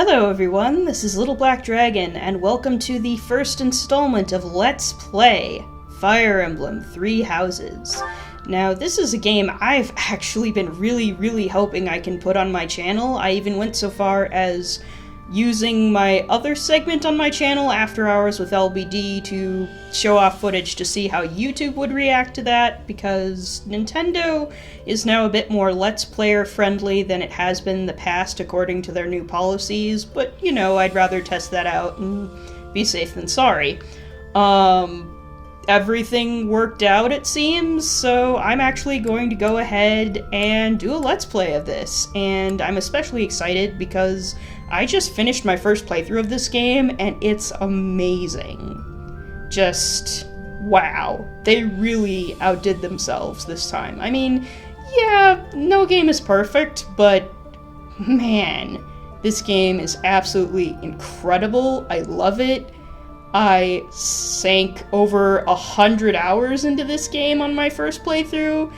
Hello everyone, this is Little Black Dragon, and welcome to the first installment of Let's Play Fire Emblem 3 Houses. Now, this is a game I've actually been really hoping I can put on my channel. I even went so far as using my other segment on my channel, After Hours with LBD, to show off footage to see how YouTube would react to that, because Nintendo is now a bit more Let's Player friendly than it has been in the past according to their new policies, but, you know, I'd rather test that out and be safe than sorry. Everything worked out, it seems, so I'm actually going to go ahead and do a Let's Play of this, and I'm especially excited because I just finished my first playthrough of this game, and it's amazing. Just, wow. They really outdid themselves this time. I mean, yeah, no game is perfect, but man, this game is absolutely incredible. I love it. I sank over 100 hours into this game on my first playthrough,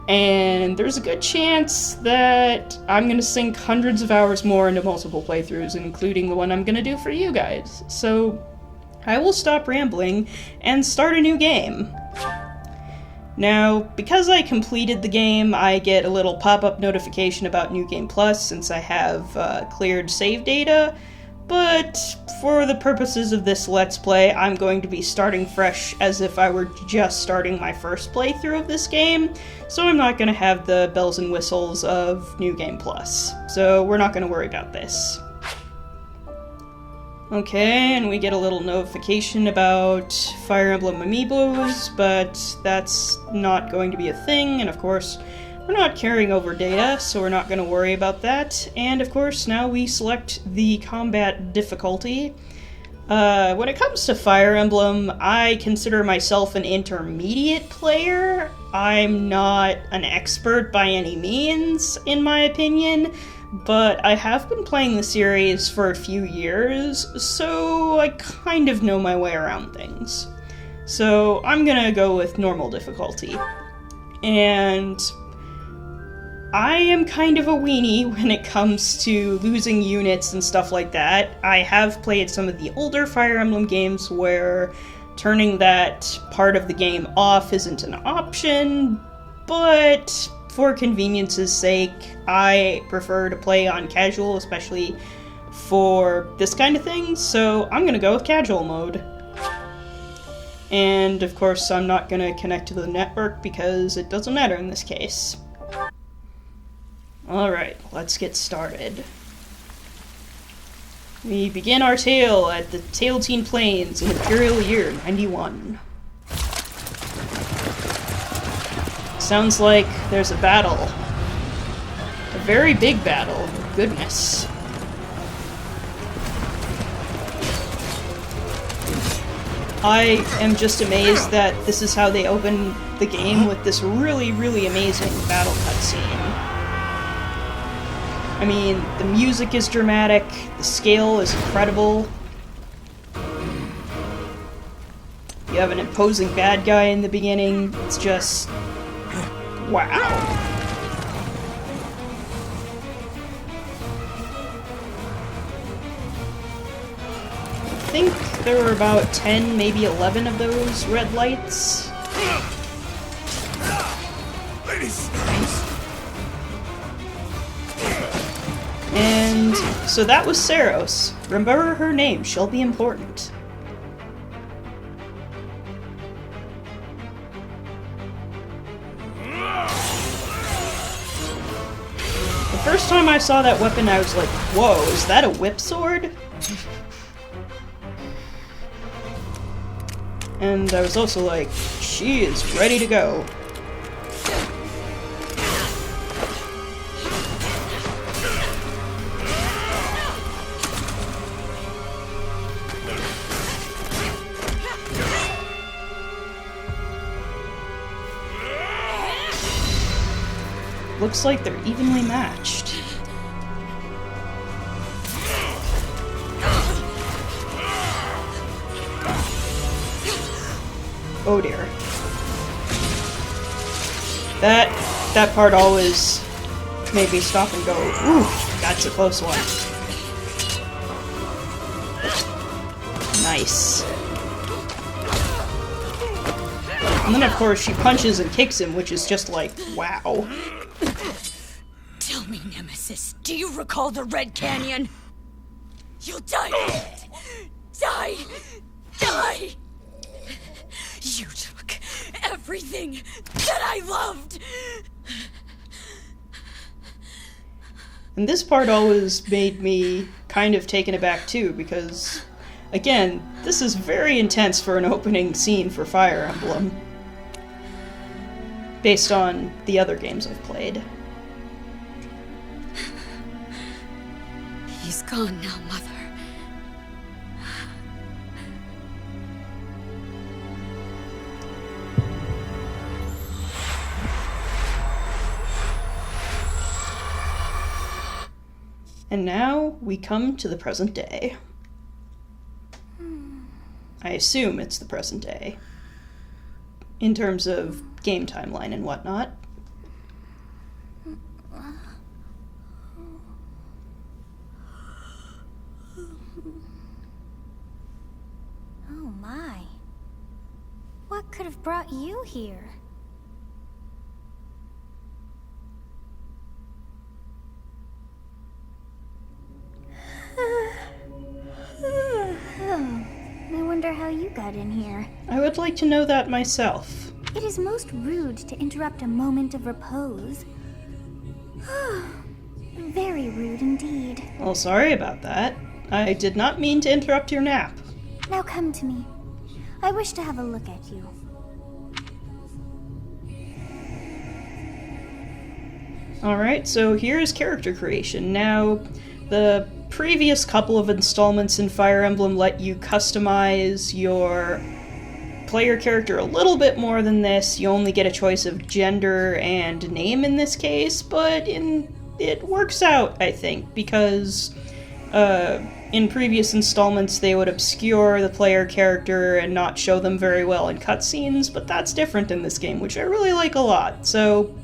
and there's a good chance that I'm gonna sink hundreds of hours more into multiple playthroughs, including the one I'm gonna do for you guys. So I will stop rambling and start a new game. Now, because I completed the game, I get a little pop-up notification about New Game Plus since I have cleared save data, but for the purposes of this Let's Play, I'm going to be starting fresh as if I were just starting my first playthrough of this game, so I'm not going to have the bells and whistles of New Game Plus. So we're not going to worry about this. Okay, and we get a little notification about Fire Emblem Amiibos, but that's not going to be a thing, and of course, we're not carrying over data, so we're not going to worry about that. And of course, now we select the combat difficulty. When it comes to Fire Emblem, I consider myself an intermediate player. I'm not an expert by any means, in my opinion, but I have been playing the series for a few years, so I kind of know my way around things. So I'm gonna go with normal difficulty. And I am kind of a weenie when it comes to losing units and stuff like that. I have played some of the older Fire Emblem games where turning that part of the game off isn't an option, but for convenience's sake, I prefer to play on casual, especially for this kind of thing, so I'm gonna go with casual mode. And of course, I'm not gonna connect to the network because it doesn't matter in this case. Alright, let's get started. We begin our tale at the Tailtean Plains in Imperial Year 91. Sounds like there's a battle. A very big battle, goodness. I am just amazed that this is how they open the game, with this really amazing battle cutscene. I mean, the music is dramatic, the scale is incredible. You have an imposing bad guy in the beginning, it's just wow. I think there were about 10, maybe 11 of those red lights. And so that was Saros. Remember her name, she'll be important. The first time I saw that weapon, I was like, whoa, is that a whip sword? And I was also like, she is ready to go. Looks like they're evenly matched. Oh dear. That part always made me stop and go, ooh, that's a close one. Nice. And then, of course, she punches and kicks him, which is just like, wow. Tell me, Nemesis, do you recall the Red Canyon? You'll die. Die. Die. You took everything that I loved. And this part always made me kind of taken aback too, because, again, this is very intense for an opening scene for Fire Emblem, based on the other games I've played. He's gone now, Mother. And now we come to the present day. I assume it's the present day, in terms of game timeline and whatnot. Oh my. What could have brought you here? Oh, I wonder how you got in here. I would like to know that myself. It is most rude to interrupt a moment of repose. Very rude indeed. Well, sorry about that. I did not mean to interrupt your nap. Now come to me. I wish to have a look at you. Alright, so here's character creation. Now, the previous couple of installments in Fire Emblem let you customize your player character a little bit more than this. You only get a choice of gender and name in this case, but it works out, I think, because in previous installments they would obscure the player character and not show them very well in cutscenes, but that's different in this game, which I really like a lot. So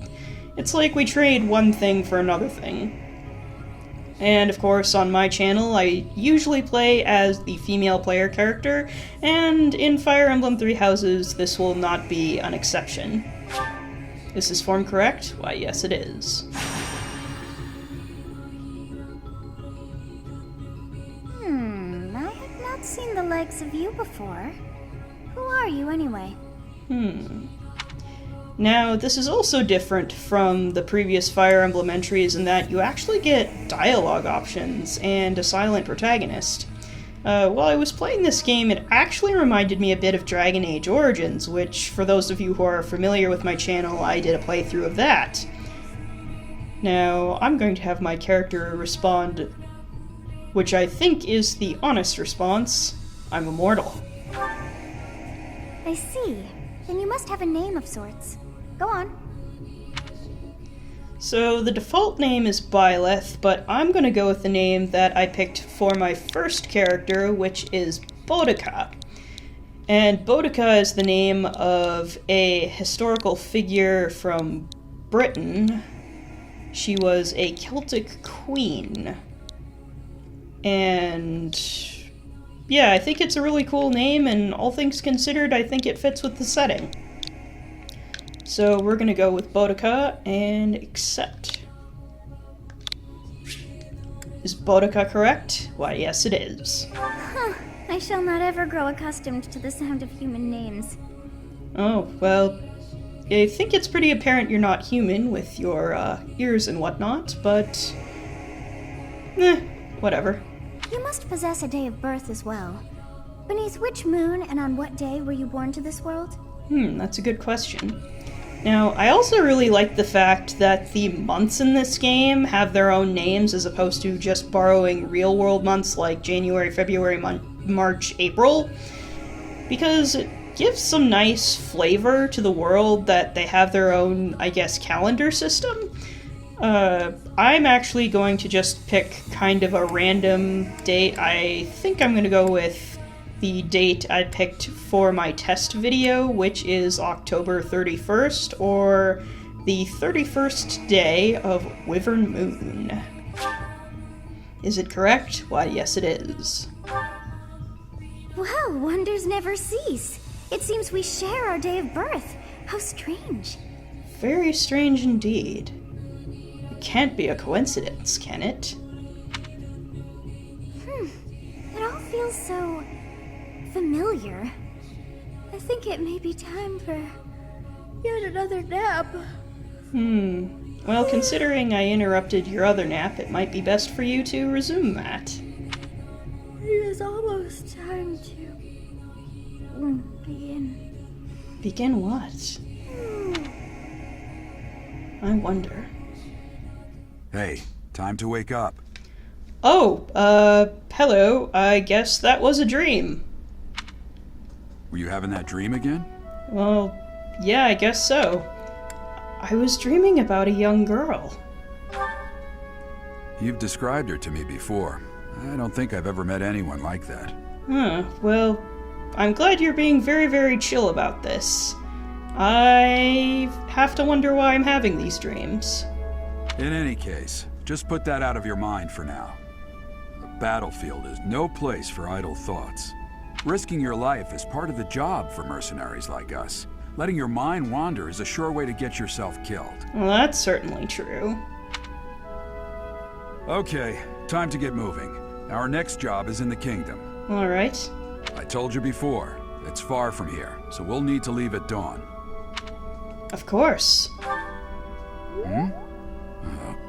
it's like we trade one thing for another thing. And of course, on my channel, I usually play as the female player character, and in Fire Emblem Three Houses, this will not be an exception. Is this form correct? Why, yes it is. I have not seen the likes of you before. Who are you anyway? Now, this is also different from the previous Fire Emblem entries in that you actually get dialogue options and a silent protagonist. While I was playing this game, it actually reminded me a bit of Dragon Age Origins, which, for those of you who are familiar with my channel, I did a playthrough of that. Now, I'm going to have my character respond, which I think is the honest response: I'm immortal. I see. Then you must have a name of sorts. Go on. So the default name is Byleth, but I'm going to go with the name that I picked for my first character, which is Boudica. And Boudica is the name of a historical figure from Britain. She was a Celtic queen. And yeah, I think it's a really cool name, and all things considered, I think it fits with the setting. So we're gonna go with Boudica and accept. Is Boudica correct? Why, yes it is. I shall not ever grow accustomed to the sound of human names. Oh, well, I think it's pretty apparent you're not human with your ears and whatnot, but whatever. You must possess a day of birth as well. Beneath which moon and on what day were you born to this world? That's a good question. Now, I also really like the fact that the months in this game have their own names as opposed to just borrowing real-world months like January, February, March, April, because it gives some nice flavor to the world that they have their own, I guess, calendar system. I'm actually going to just pick kind of a random date. I think I'm going to go with the date I picked for my test video, which is October 31st, or the 31st day of Wyvern Moon. Is it correct? Why, yes it is. Well, Well, wonders never cease. It seems we share our day of birth. How strange. Very strange indeed. It can't be a coincidence, can it? It all feels so familiar. I think it may be time for yet another nap. Well, considering I interrupted your other nap, it might be best for you to resume that. It is almost time to begin. Begin what? I wonder. Hey, time to wake up. Oh, hello. I guess that was a dream. Were you having that dream again? Well, yeah, I guess so. I was dreaming about a young girl. You've described her to me before. I don't think I've ever met anyone like that. Well, I'm glad you're being very, very chill about this. I have to wonder why I'm having these dreams. In any case, just put that out of your mind for now. The battlefield is no place for idle thoughts. Risking your life is part of the job for mercenaries like us. Letting your mind wander is a sure way to get yourself killed. Well, that's certainly true. Okay, time to get moving. Our next job is in the kingdom. Alright. I told you before, it's far from here, so we'll need to leave at dawn. Of course. Oh,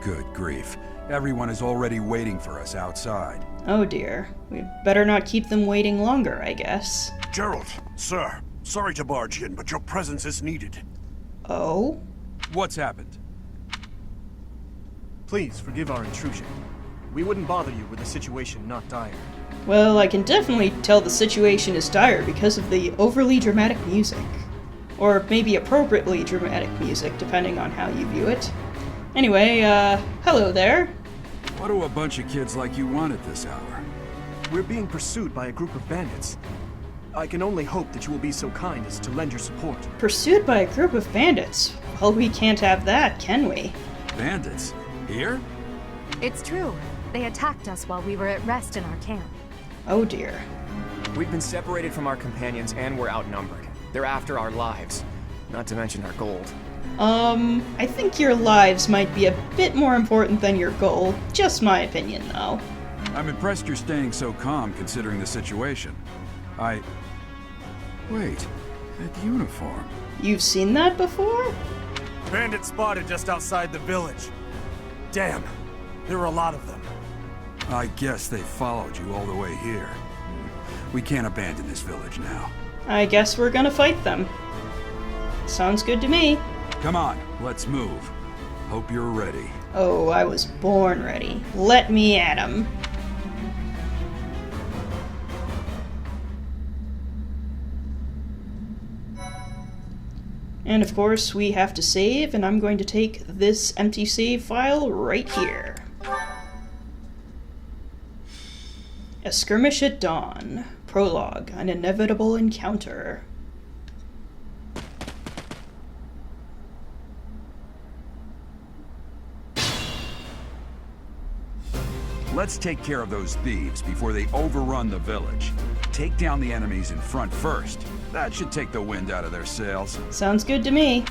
good grief. Everyone is already waiting for us outside. Oh dear. We better not keep them waiting longer, I guess. Gerald, sir, sorry to barge in, but your presence is needed. Oh? What's happened? Please forgive our intrusion. We wouldn't bother you with a situation not dire. Well, I can definitely tell the situation is dire because of the overly dramatic music. Or maybe appropriately dramatic music, depending on how you view it. Anyway, hello there. What do a bunch of kids like you want at this hour? We're being pursued by a group of bandits. I can only hope that you will be so kind as to lend your support. Pursued by a group of bandits? Well, we can't have that, can we? Bandits? Here? It's true. They attacked us while we were at rest in our camp. Oh dear. We've been separated from our companions and we're outnumbered. They're after our lives, not to mention our gold. I think your lives might be a bit more important than your goal. Just my opinion, though. I'm impressed you're staying so calm considering the situation. Wait, that uniform. You've seen that before? Bandits spotted just outside the village. Damn, there were a lot of them. I guess they followed you all the way here. We can't abandon this village now. I guess we're gonna fight them. Sounds good to me. Come on, let's move. Hope you're ready. Oh, I was born ready. Let me at 'em. And of course, we have to save, and I'm going to take this empty save file right here. A skirmish at dawn. Prologue, an inevitable encounter. Let's take care of those thieves before they overrun the village. Take down the enemies in front first. That should take the wind out of their sails. Sounds good to me.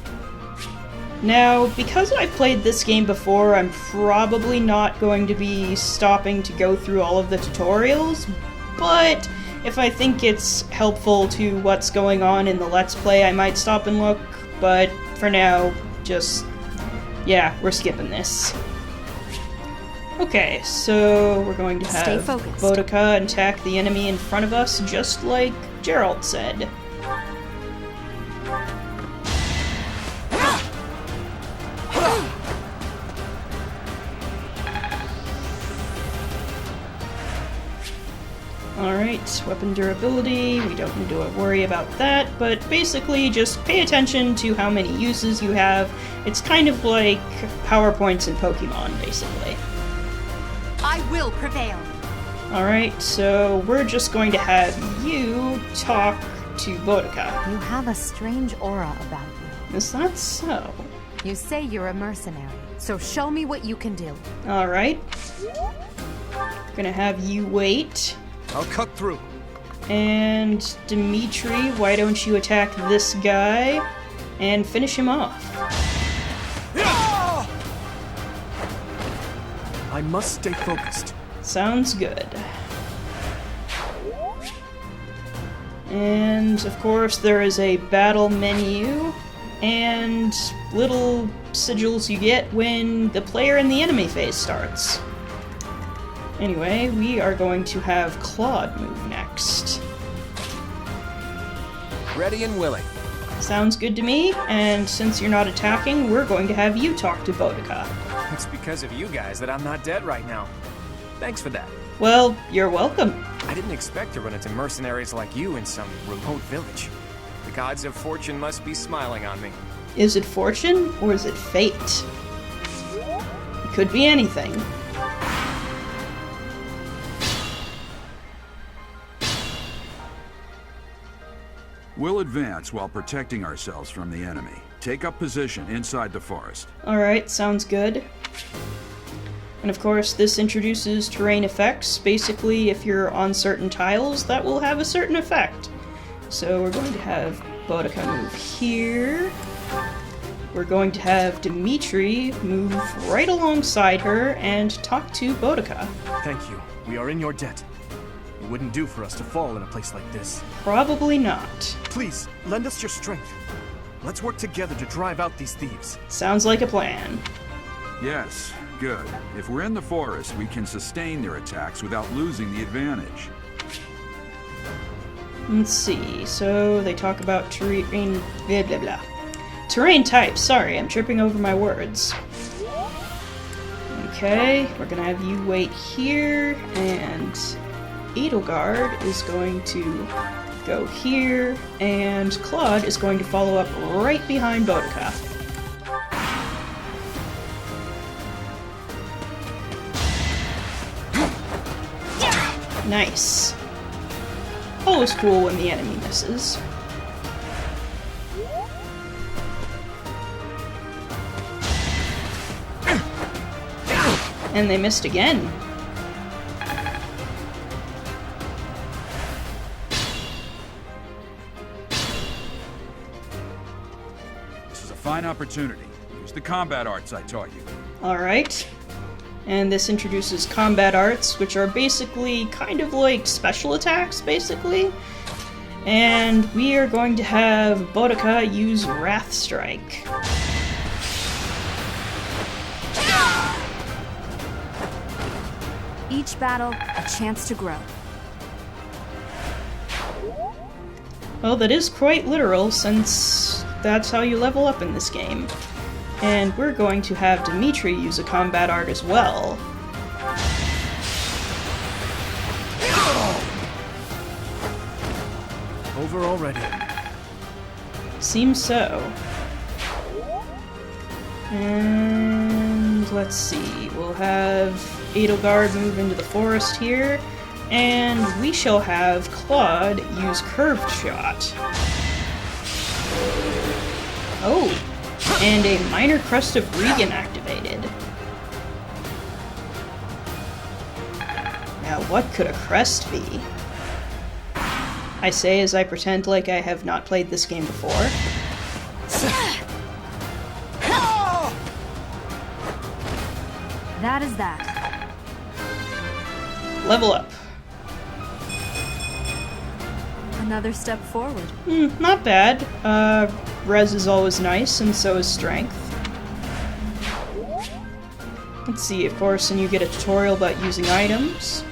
Now, because I've played this game before, I'm probably not going to be stopping to go through all of the tutorials, but if I think it's helpful to what's going on in the Let's Play, I might stop and look, but for now, yeah, we're skipping this. Okay, so we're going to Stay have focused. Boudica attack the enemy in front of us, just like Gerald said. Alright, weapon durability, we don't need to worry about that, but basically just pay attention to how many uses you have. It's kind of like PowerPoints in Pokemon, basically. I will prevail. Alright, so we're just going to have you talk to Boudica. You have a strange aura about you. Is that so? You say you're a mercenary, so show me what you can do. Alright. Gonna have you wait. I'll cut through. And Dimitri, why don't you attack this guy and finish him off? I must stay focused. Sounds good. And of course there is a battle menu and little sigils you get when the player in the enemy phase starts. Anyway, we are going to have Claude move next. Ready and willing. Sounds good to me, and since you're not attacking, we're going to have you talk to Boudica. It's because of you guys that I'm not dead right now. Thanks for that. Well, you're welcome. I didn't expect to run into mercenaries like you in some remote village. The gods of fortune must be smiling on me. Is it fortune, or is it fate? It could be anything. We'll advance while protecting ourselves from the enemy. Take up position inside the forest. Alright, sounds good. And of course, this introduces terrain effects. Basically, if you're on certain tiles, that will have a certain effect. So we're going to have Boudica move here. We're going to have Dimitri move right alongside her and talk to Boudica. Thank you. We are in your debt. It wouldn't do for us to fall in a place like this. Probably not. Please, lend us your strength. Let's work together to drive out these thieves. Sounds like a plan. Yes, good. If we're in the forest, we can sustain their attacks without losing the advantage. Let's see, so they talk about terrain, blah blah blah. Terrain types, sorry, I'm tripping over my words. Okay, we're gonna have you wait here, and Edelgard is going to go here, and Claude is going to follow up right behind Boudica. Nice. Always cool when the enemy misses. And they missed again. This is a fine opportunity. Use the combat arts I taught you. Alright. And this introduces combat arts, which are basically kind of like special attacks, basically. And we are going to have Boudica use Wrath Strike. Each battle, a chance to grow. Well, that is quite literal, since that's how you level up in this game. And we're going to have Dimitri use a combat art as well. Over already. Seems so. And let's see, we'll have Edelgard move into the forest here, and we shall have Claude use Curved Shot. Oh, and a Minor Crest of Regan activated. Now what could a crest be? I say as I pretend like I have not played this game before. That is that. Level up. Another step forward. Not bad. Res is always nice, and so is strength. Let's see, of course, and you get a tutorial about using items.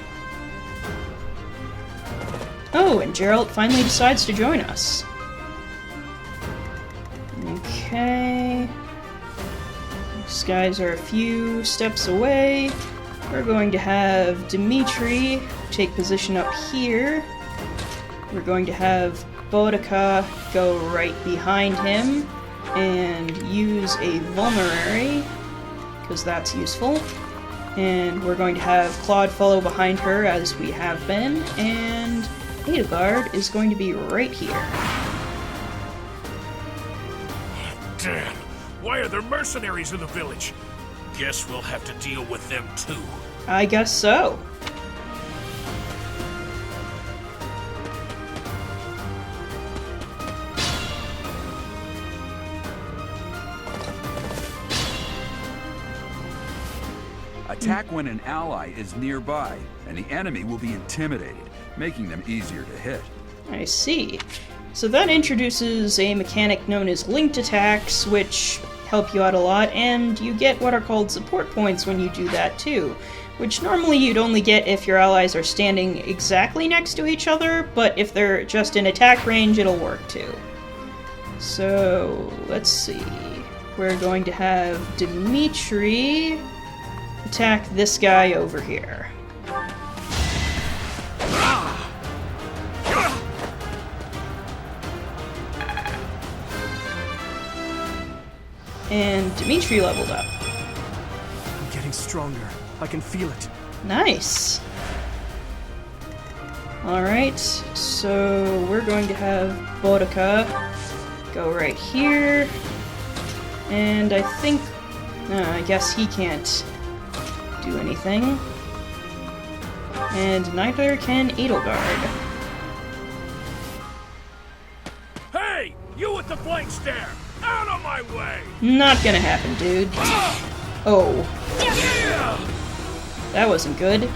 Oh, and Geralt finally decides to join us. Okay. These guys are a few steps away. We're going to have Dimitri take position up here. We're going to have Boudica go right behind him and use a vulnerary, because that's useful. And we're going to have Claude follow behind her as we have been, and Edelgard is going to be right here. Damn! Why are there mercenaries in the village? Guess we'll have to deal with them too. I guess so. Attack when an ally is nearby, and the enemy will be intimidated, making them easier to hit. I see. So that introduces a mechanic known as linked attacks, which help you out a lot, and you get what are called support points when you do that too, which normally you'd only get if your allies are standing exactly next to each other, but if they're just in attack range, it'll work too. So, let's see. We're going to have Dimitri attack this guy over here. And Dimitri leveled up. I'm getting stronger. I can feel it. Nice. Alright, so we're going to have Boudica go right here. And I think... I guess he can't do anything. And neither can Edelgard. Hey! You with the flank stare! Out of my way! Not gonna happen, dude. Oh. That wasn't good.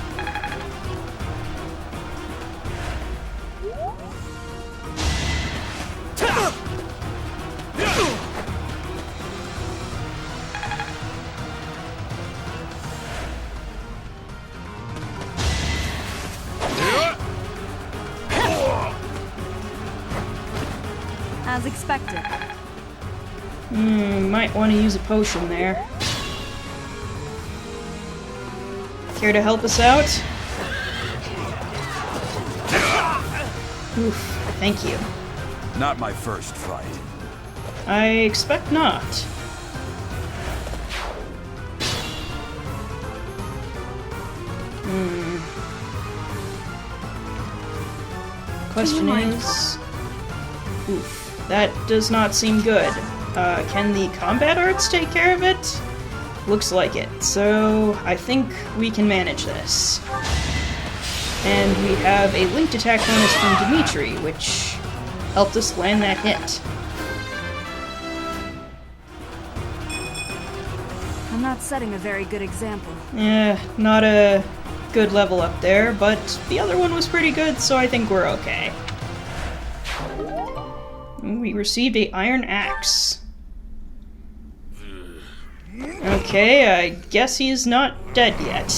As expected. Might want to use a potion there. Care to help us out? Oof, thank you. Not my first fight. I expect not. Question is... Oof, that does not seem good. Can the combat arts take care of it? Looks like it. So, I think we can manage this. And we have a linked attack bonus from Dimitri, which helped us land that hit. I'm not setting a very good example. Not a good level up there, but the other one was pretty good, so I think we're okay. We received a iron axe. Okay, I guess he's not dead yet.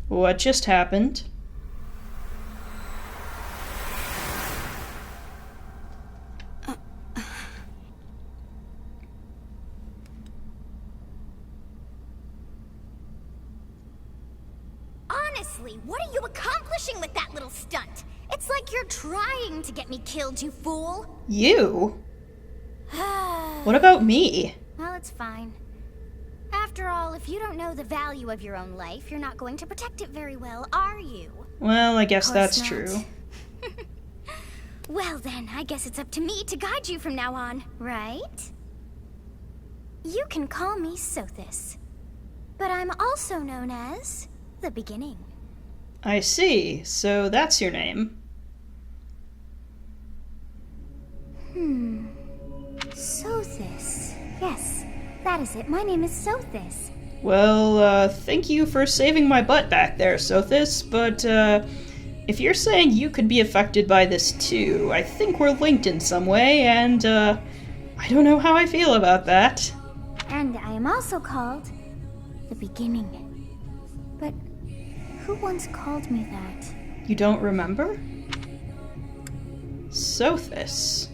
What just happened? Honestly, what are you accomplishing with that little stunt? It's like you're trying to get me killed, you fool. You? What about me? Well, it's fine. After all, if you don't know the value of your own life, you're not going to protect it very well, are you? Well, I guess that's Not. true. Well then, I guess it's up to me to guide you from now on, right? You can call me Sothis, but I'm also known as the Beginning. I see, so that's your name. Sothis. Yes, that is it. My name is Sothis. Well, thank you for saving my butt back there, Sothis, but, if you're saying you could be affected by this too, I think we're linked in some way, and, I don't know how I feel about that. And I am also called the Beginning. But who once called me that? You don't remember? Sothis.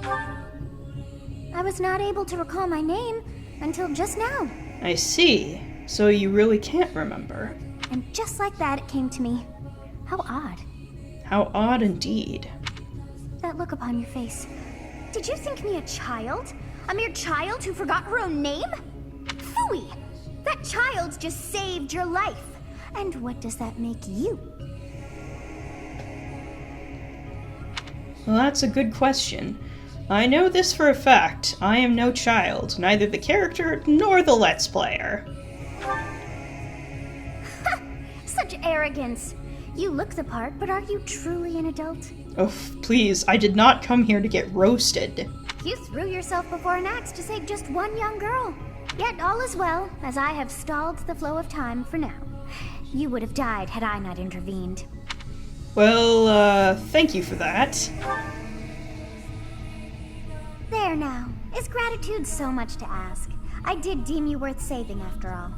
I was not able to recall my name until just now. I see. So you really can't remember. And just like that, it came to me. How odd. How odd indeed. That look upon your face. Did you think me a child? A mere child who forgot her own name? Phooey! That child just saved your life. And what does that make you? Well, that's a good question. I know this for a fact. I am no child, neither the character nor the Let's Player. Such arrogance. You look the part, but are you truly an adult? Oh, please, I did not come here to get roasted. You threw yourself before an axe to save just one young girl. Yet all is well, as I have stalled the flow of time for now. You would have died had I not intervened. Well, thank you for that. There now. Is gratitude so much to ask? I did deem you worth saving after all.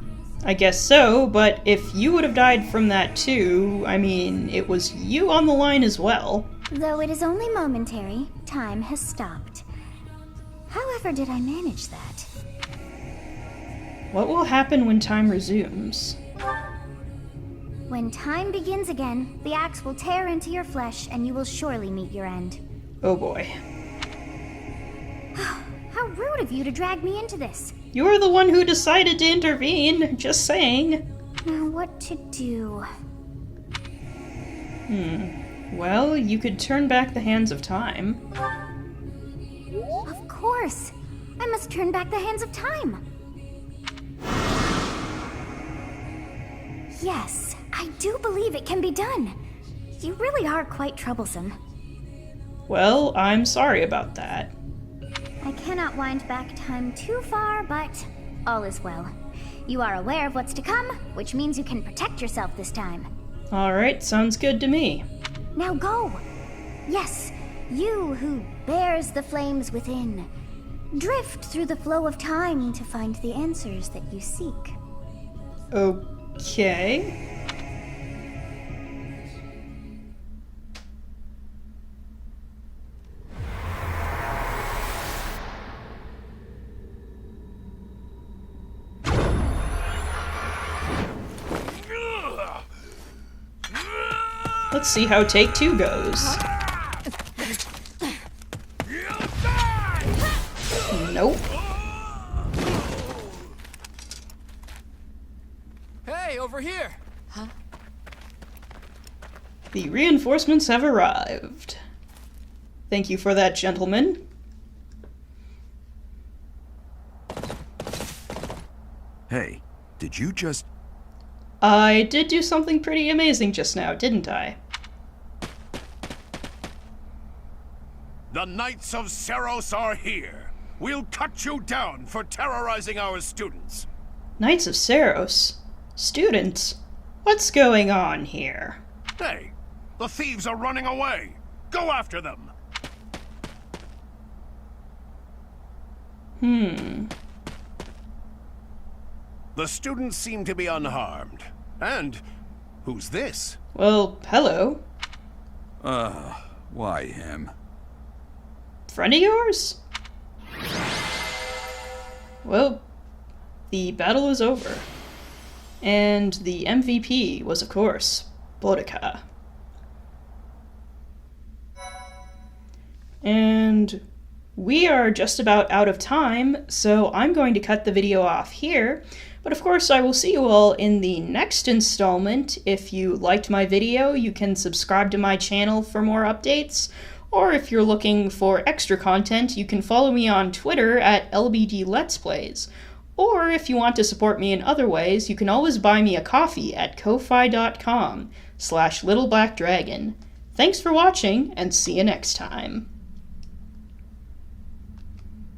I guess so, but if you would have died from that too, I mean, it was you on the line as well. Though it is only momentary, time has stopped. However did I manage that? What will happen when time resumes? When time begins again, the axe will tear into your flesh and you will surely meet your end. Oh boy. How rude of you to drag me into this. You're the one who decided to intervene, just saying. Now what to do? Well, you could turn back the hands of time. Of course! I must turn back the hands of time! Yes, I do believe it can be done. You really are quite troublesome. Well, I'm sorry about that. I cannot wind back time too far, but all is well. You are aware of what's to come, which means you can protect yourself this time. Alright, sounds good to me. Now go! Yes, you who bears the flames within. Drift through the flow of time to find the answers that you seek. Okay. Let's see how take two goes. Nope. Hey, over here! The reinforcements have arrived. Thank you for that, gentlemen. Hey, did you just... I did do something pretty amazing just now, didn't I? The Knights of Seros are here. We'll cut you down for terrorizing our students. Knights of Seros? Students? What's going on here? Hey, the thieves are running away. Go after them. The students seem to be unharmed. And who's this? Well, hello. Why him? Friend of yours? Well, the battle is over. And the MVP was, of course, Boudica. And we are just about out of time, so I'm going to cut the video off here. But of course, I will see you all in the next installment. If you liked my video, you can subscribe to my channel for more updates. Or if you're looking for extra content, you can follow me on Twitter at LBD Let's Plays. Or if you want to support me in other ways, you can always buy me a coffee at ko-fi.com/littleblackdragon. Thanks for watching, and see you next time.